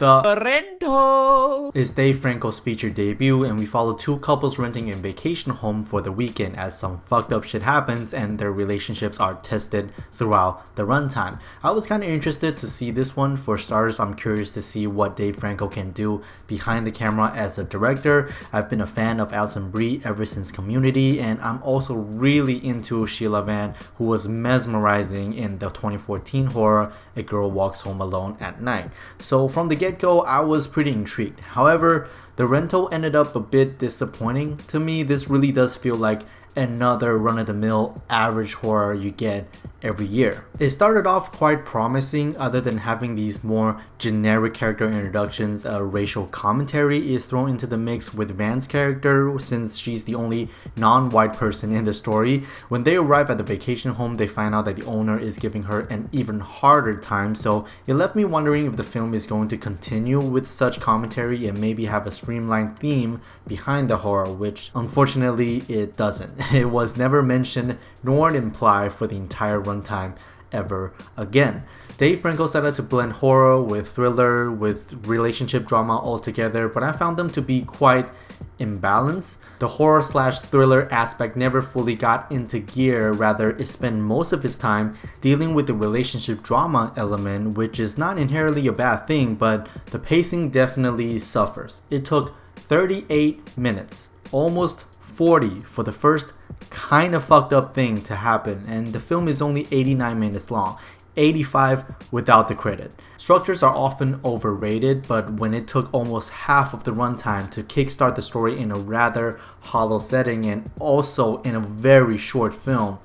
The Rental is Dave Franco's feature debut, and we follow two couples renting a vacation home for the weekend as some fucked up shit happens and their relationships are tested throughout the runtime. I was kind of interested to see this one. For starters, I'm curious to see what Dave Franco can do behind the camera as a director. I've been a fan of Alison Brie ever since Community, and I'm also really into Sheila Van, who was mesmerizing in the 2014 horror A Girl Walks Home Alone at Night. So from the get-go, I was pretty intrigued. However, The Rental ended up a bit disappointing to me. This really does feel like another run-of-the-mill average horror you get every year. It started off quite promising. Other than having these more generic character introductions, a racial commentary is thrown into the mix with Van's character, since she's the only non-white person in the story. When they arrive at the vacation home, they find out that the owner is giving her an even harder time, so it left me wondering if the film is going to continue with such commentary and maybe have a streamlined theme behind the horror, which unfortunately it doesn't. It was never mentioned nor implied for the entire runtime ever again. Dave Franco set out to blend horror with thriller with relationship drama all together, but I found them to be quite imbalanced. The horror slash thriller aspect never fully got into gear, rather it spent most of its time dealing with the relationship drama element, which is not inherently a bad thing, but the pacing definitely suffers. It took 38 minutes, almost 40 for the first kind of fucked up thing to happen, and the film is only 89 minutes long, 85 without the credit. Structures are often overrated, but when it took almost half of the runtime to kickstart the story in a rather hollow setting and also in a very short film,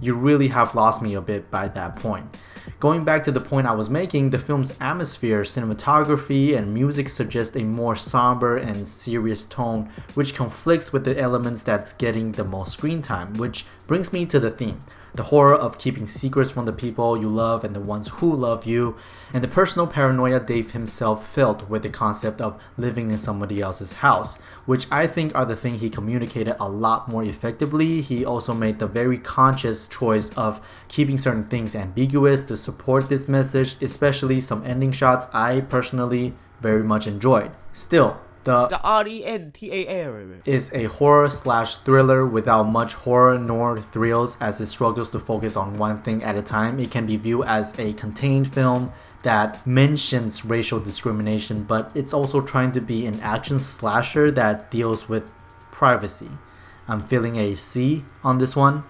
you really have lost me a bit by that point. Going back to the point I was making, the film's atmosphere, cinematography, and music suggest a more somber and serious tone, which conflicts with the elements that's getting the most screen time, which brings me to the theme. The horror of keeping secrets from the people you love and the ones who love you, and the personal paranoia Dave himself felt with the concept of living in somebody else's house, which I think are the thing he communicated a lot more effectively. He also made the very conscious choice of keeping certain things ambiguous to support this message, especially some ending shots I personally very much enjoyed. Still, the Rental is a horror slash thriller without much horror nor thrills, as it struggles to focus on one thing at a time. It can be viewed as a contained film that mentions racial discrimination, but it's also trying to be an action slasher that deals with privacy. I'm feeling a C on this one.